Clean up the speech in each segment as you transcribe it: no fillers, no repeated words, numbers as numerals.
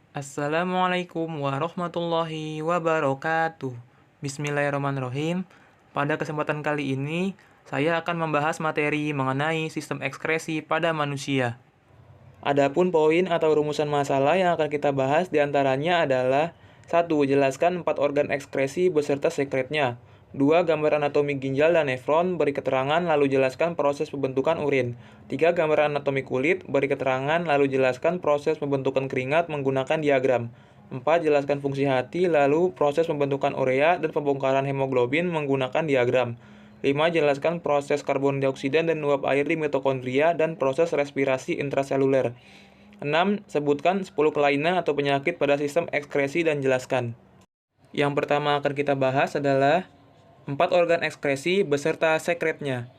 Assalamualaikum warahmatullahi wabarakatuh. Bismillahirrahmanirrahim. Pada kesempatan kali ini, saya akan membahas materi mengenai sistem ekskresi pada manusia. Adapun poin atau rumusan masalah yang akan kita bahas diantaranya adalah: 1. Jelaskan 4 organ ekskresi beserta sekretnya. 2. Gambar anatomi ginjal dan nefron, beri keterangan lalu jelaskan proses pembentukan urin. 3. Gambar anatomi kulit, beri keterangan lalu jelaskan proses pembentukan keringat menggunakan diagram. 4. Jelaskan fungsi hati, lalu proses pembentukan urea dan pembongkaran hemoglobin menggunakan diagram. 5. Jelaskan proses karbon dioksida dan uap air di mitokondria dan proses respirasi intraseluler. 6. Sebutkan 10 kelainan atau penyakit pada sistem ekskresi dan jelaskan. Yang pertama akan kita bahas adalah 4 organ ekskresi beserta sekretnya.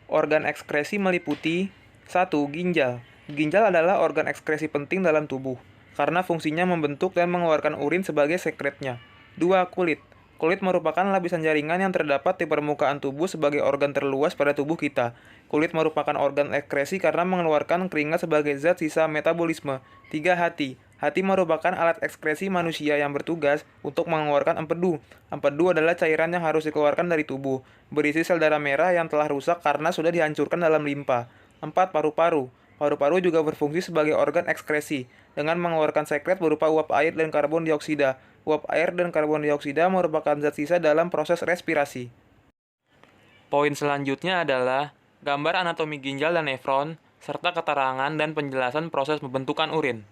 Organ ekskresi meliputi: 1. Ginjal. Ginjal adalah organ ekskresi penting dalam tubuh, karena fungsinya membentuk dan mengeluarkan urin sebagai sekretnya. 2. Kulit. Kulit merupakan lapisan jaringan yang terdapat di permukaan tubuh sebagai organ terluas pada tubuh kita. Kulit merupakan organ ekskresi karena mengeluarkan keringat sebagai zat sisa metabolisme. 3. Hati. Hati merupakan alat ekskresi manusia yang bertugas untuk mengeluarkan empedu. Empedu adalah cairan yang harus dikeluarkan dari tubuh, berisi sel darah merah yang telah rusak karena sudah dihancurkan dalam limpa. 4. Paru-paru. Paru-paru juga berfungsi sebagai organ ekskresi, dengan mengeluarkan sekret berupa uap air dan karbon dioksida. Uap air dan karbon dioksida merupakan zat sisa dalam proses respirasi. Poin selanjutnya adalah gambar anatomi ginjal dan nefron, serta keterangan dan penjelasan proses pembentukan urin.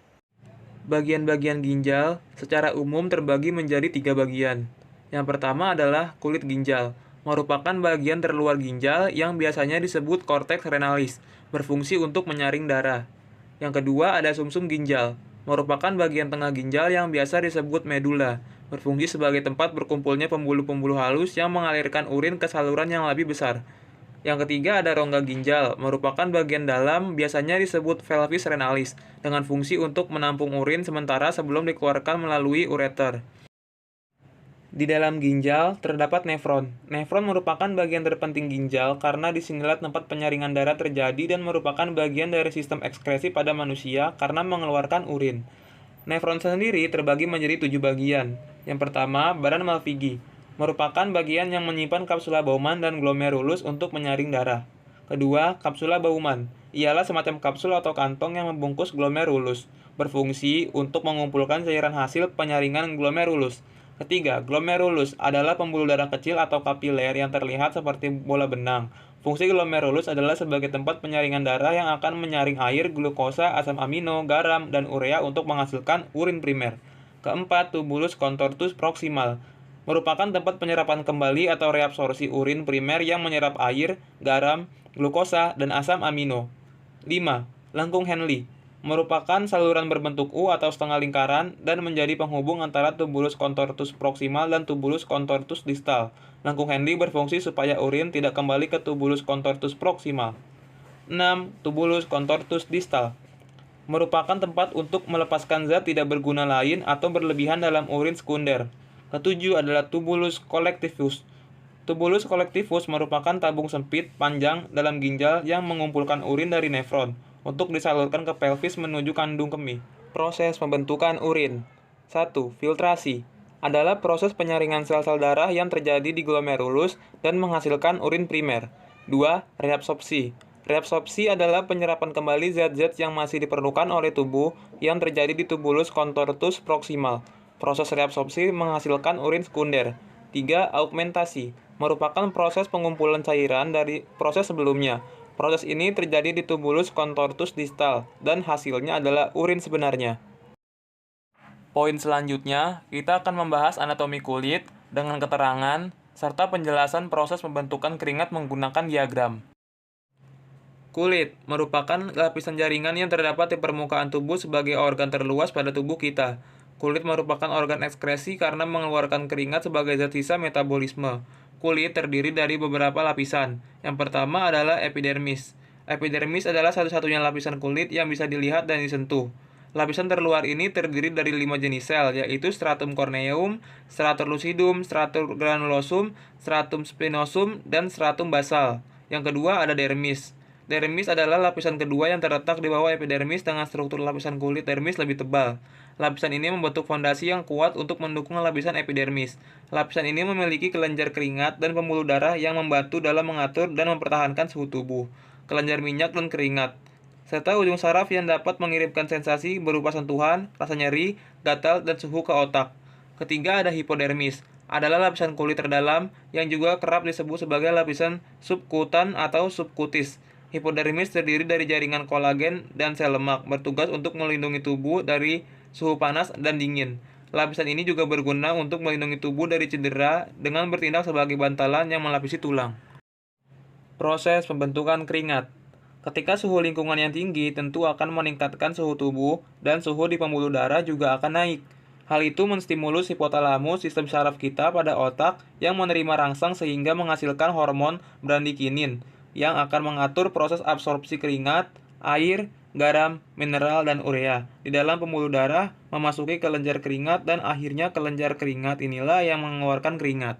Bagian-bagian ginjal secara umum terbagi menjadi 3 bagian. Yang pertama adalah kulit ginjal, merupakan bagian terluar ginjal yang biasanya disebut korteks renalis, berfungsi untuk menyaring darah. Yang kedua ada sumsum ginjal, merupakan bagian tengah ginjal yang biasa disebut medula, berfungsi sebagai tempat berkumpulnya pembuluh-pembuluh halus yang mengalirkan urin ke saluran yang lebih besar. Yang ketiga ada rongga ginjal, merupakan bagian dalam, biasanya disebut pelvis renalis, dengan fungsi untuk menampung urin sementara sebelum dikeluarkan melalui ureter. Di dalam ginjal terdapat nefron. Nefron merupakan bagian terpenting ginjal karena disinilah tempat penyaringan darah terjadi dan merupakan bagian dari sistem ekskresi pada manusia karena mengeluarkan urin. Nefron sendiri terbagi menjadi 7 bagian. Yang pertama, badan Malpighi, merupakan bagian yang menyimpan kapsula Bowman dan glomerulus untuk menyaring darah. Kedua, kapsula Bowman, ialah semacam kapsul atau kantong yang membungkus glomerulus, berfungsi untuk mengumpulkan cairan hasil penyaringan glomerulus. Ketiga, glomerulus adalah pembuluh darah kecil atau kapiler yang terlihat seperti bola benang. Fungsi glomerulus adalah sebagai tempat penyaringan darah yang akan menyaring air, glukosa, asam amino, garam, dan urea untuk menghasilkan urin primer. Keempat, tubulus contortus proximal, merupakan tempat penyerapan kembali atau reabsorpsi urin primer yang menyerap air, garam, glukosa, dan asam amino. 5. Lengkung Henle, merupakan saluran berbentuk U atau setengah lingkaran dan menjadi penghubung antara tubulus contortus proximal dan tubulus contortus distal. Lengkung Henle berfungsi supaya urin tidak kembali ke tubulus contortus proximal. 6. Tubulus contortus distal, merupakan tempat untuk melepaskan zat tidak berguna lain atau berlebihan dalam urin sekunder. Ketujuh adalah tubulus collectivus. Tubulus collectivus merupakan tabung sempit panjang dalam ginjal yang mengumpulkan urin dari nefron untuk disalurkan ke pelvis menuju kandung kemih. Proses pembentukan urin. 1. Filtrasi adalah proses penyaringan sel-sel darah yang terjadi di glomerulus dan menghasilkan urin primer. 2. Reabsorpsi. Reabsorpsi adalah penyerapan kembali zat-zat yang masih diperlukan oleh tubuh yang terjadi di tubulus contortus proximal. Proses reabsorpsi menghasilkan urin sekunder. 3. Augmentasi merupakan proses pengumpulan cairan dari proses sebelumnya. Proses ini terjadi di tubulus contortus distal dan hasilnya adalah urin sebenarnya. Poin selanjutnya, kita akan membahas anatomi kulit dengan keterangan serta penjelasan proses pembentukan keringat menggunakan diagram. Kulit merupakan lapisan jaringan yang terdapat di permukaan tubuh sebagai organ terluas pada tubuh kita. Kulit merupakan organ ekskresi karena mengeluarkan keringat sebagai zat sisa metabolisme. Kulit terdiri dari beberapa lapisan. Yang pertama adalah epidermis. Epidermis adalah satu-satunya lapisan kulit yang bisa dilihat dan disentuh. Lapisan terluar ini terdiri dari 5 jenis sel, yaitu stratum corneum, stratum lucidum, stratum granulosum, stratum spinosum, dan stratum basal. Yang kedua ada dermis. Dermis adalah lapisan kedua yang terletak di bawah epidermis dengan struktur lapisan kulit dermis lebih tebal. Lapisan ini membentuk fondasi yang kuat untuk mendukung lapisan epidermis. Lapisan ini memiliki kelenjar keringat dan pembuluh darah yang membantu dalam mengatur dan mempertahankan suhu tubuh, kelenjar minyak dan keringat, serta ujung saraf yang dapat mengirimkan sensasi berupa sentuhan, rasa nyeri, gatal, dan suhu ke otak. Ketiga ada hipodermis, adalah lapisan kulit terdalam yang juga kerap disebut sebagai lapisan subkutan atau subkutis. Hipodermis terdiri dari jaringan kolagen dan sel lemak, bertugas untuk melindungi tubuh dari suhu panas dan dingin. Lapisan ini juga berguna untuk melindungi tubuh dari cedera dengan bertindak sebagai bantalan yang melapisi tulang. Proses pembentukan keringat. Ketika suhu lingkungan yang tinggi tentu akan meningkatkan suhu tubuh dan suhu di pembuluh darah juga akan naik. Hal itu menstimulus hipotalamus sistem saraf kita pada otak yang menerima rangsang sehingga menghasilkan hormon bradikinin yang akan mengatur proses absorpsi keringat, air, garam, mineral, dan urea di dalam pembuluh darah memasuki kelenjar keringat dan akhirnya kelenjar keringat inilah yang mengeluarkan keringat.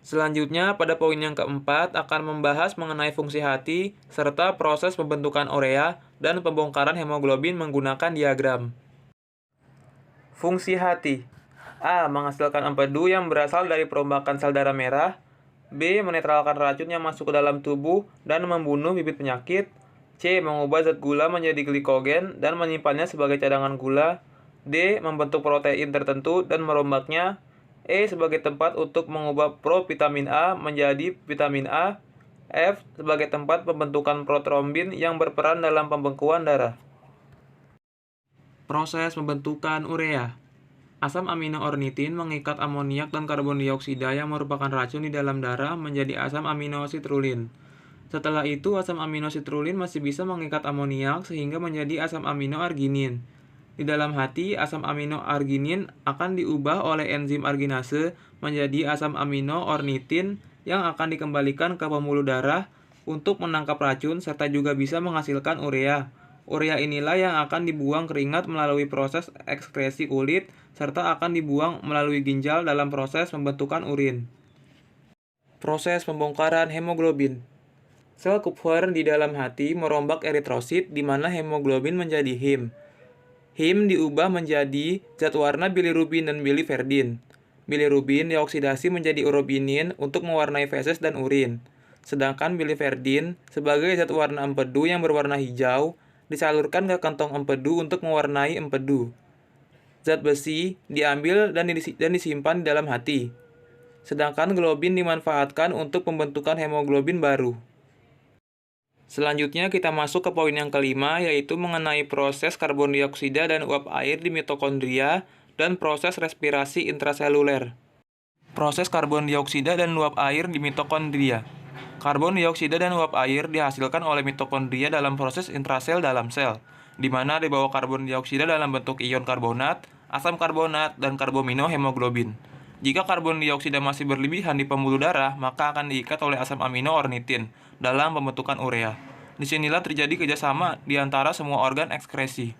Selanjutnya, pada poin yang keempat akan membahas mengenai fungsi hati serta proses pembentukan urea dan pembongkaran hemoglobin menggunakan diagram. Fungsi hati. A. Menghasilkan empedu yang berasal dari perombakan sel darah merah. B. Menetralkan racun yang masuk ke dalam tubuh dan membunuh bibit penyakit. C. Mengubah zat gula menjadi glikogen dan menyimpannya sebagai cadangan gula. D. Membentuk protein tertentu dan merombaknya. E. Sebagai tempat untuk mengubah provitamin A menjadi vitamin A. F. Sebagai tempat pembentukan protrombin yang berperan dalam pembekuan darah. Proses pembentukan urea. Asam amino ornitin mengikat amoniak dan karbon dioksida yang merupakan racun di dalam darah menjadi asam amino sitrulin. Setelah itu, asam amino sitrulin masih bisa mengikat amoniak sehingga menjadi asam amino arginin. Di dalam hati, asam amino arginin akan diubah oleh enzim arginase menjadi asam amino ornitin yang akan dikembalikan ke pembuluh darah untuk menangkap racun serta juga bisa menghasilkan urea. Urea inilah yang akan dibuang keringat melalui proses ekskresi kulit serta akan dibuang melalui ginjal dalam proses pembentukan urin. Proses pembongkaran hemoglobin. Sel Kupfer di dalam hati merombak eritrosit di mana hemoglobin menjadi heme. Heme diubah menjadi zat warna bilirubin dan biliverdin. Bilirubin dioksidasi menjadi urobinin untuk mewarnai feses dan urin. Sedangkan biliverdin sebagai zat warna empedu yang berwarna hijau disalurkan ke kantong empedu untuk mewarnai empedu. Zat besi diambil dan disimpan di dalam hati. Sedangkan globin dimanfaatkan untuk pembentukan hemoglobin baru. Selanjutnya kita masuk ke poin yang kelima, yaitu mengenai proses karbon dioksida dan uap air di mitokondria dan proses respirasi intraseluler. Proses karbon dioksida dan uap air di mitokondria. Karbon dioksida dan uap air dihasilkan oleh mitokondria dalam proses intrasel dalam sel, di mana dibawa karbon dioksida dalam bentuk ion karbonat, asam karbonat, dan karbamino hemoglobin. Jika karbon dioksida masih berlebihan di pembuluh darah, maka akan diikat oleh asam amino ornitin dalam pembentukan urea. Disinilah terjadi kerjasama di antara semua organ ekskresi.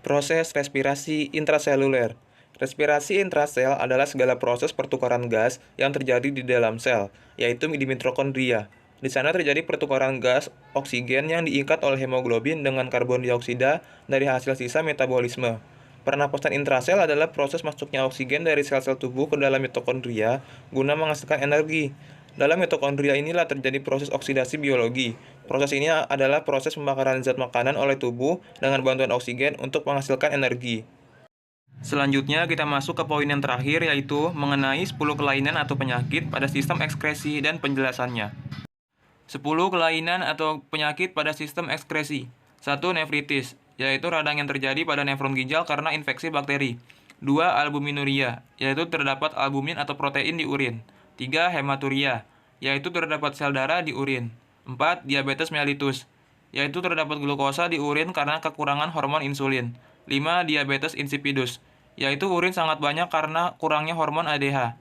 Proses respirasi intraseluler. Respirasi intrasel adalah segala proses pertukaran gas yang terjadi di dalam sel, yaitu di mitokondria. Di sana terjadi pertukaran gas oksigen yang diikat oleh hemoglobin dengan karbon dioksida dari hasil sisa metabolisme. Pernapasan intrasel adalah proses masuknya oksigen dari sel-sel tubuh ke dalam mitokondria guna menghasilkan energi. Dalam mitokondria inilah terjadi proses oksidasi biologi. Proses ini adalah proses pembakaran zat makanan oleh tubuh dengan bantuan oksigen untuk menghasilkan energi. Selanjutnya kita masuk ke poin yang terakhir, yaitu mengenai 10 kelainan atau penyakit pada sistem ekskresi dan penjelasannya. 10 kelainan atau penyakit pada sistem ekskresi. 1. Nefritis, yaitu radang yang terjadi pada nefron ginjal karena infeksi bakteri. 2. Albuminuria, yaitu terdapat albumin atau protein di urin. 3. Hematuria, yaitu terdapat sel darah di urin. 4. Diabetes mellitus, yaitu terdapat glukosa di urin karena kekurangan hormon insulin. 5. Diabetes insipidus, yaitu urin sangat banyak karena kurangnya hormon ADH.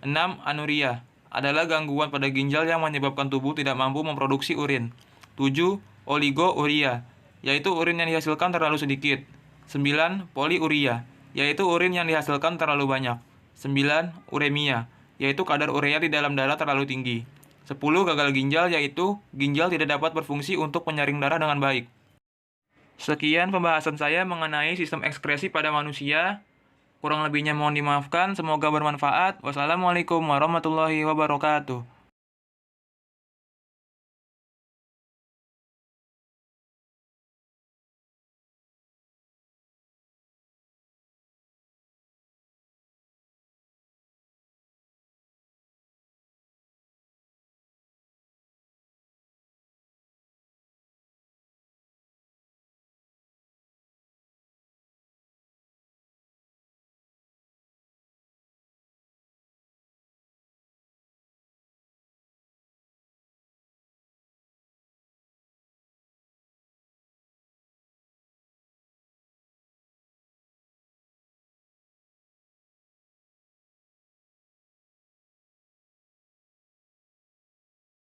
6. Anuria, adalah gangguan pada ginjal yang menyebabkan tubuh tidak mampu memproduksi urin. 7. Oligouria, yaitu urin yang dihasilkan terlalu sedikit. 9. Poliuria, yaitu urin yang dihasilkan terlalu banyak. 9. Uremia, yaitu kadar urea di dalam darah terlalu tinggi. 10 gagal ginjal, yaitu ginjal tidak dapat berfungsi untuk penyaring darah dengan baik. Sekian pembahasan saya mengenai sistem ekskresi pada manusia. Kurang lebihnya mohon dimaafkan, semoga bermanfaat. Wassalamualaikum warahmatullahi wabarakatuh.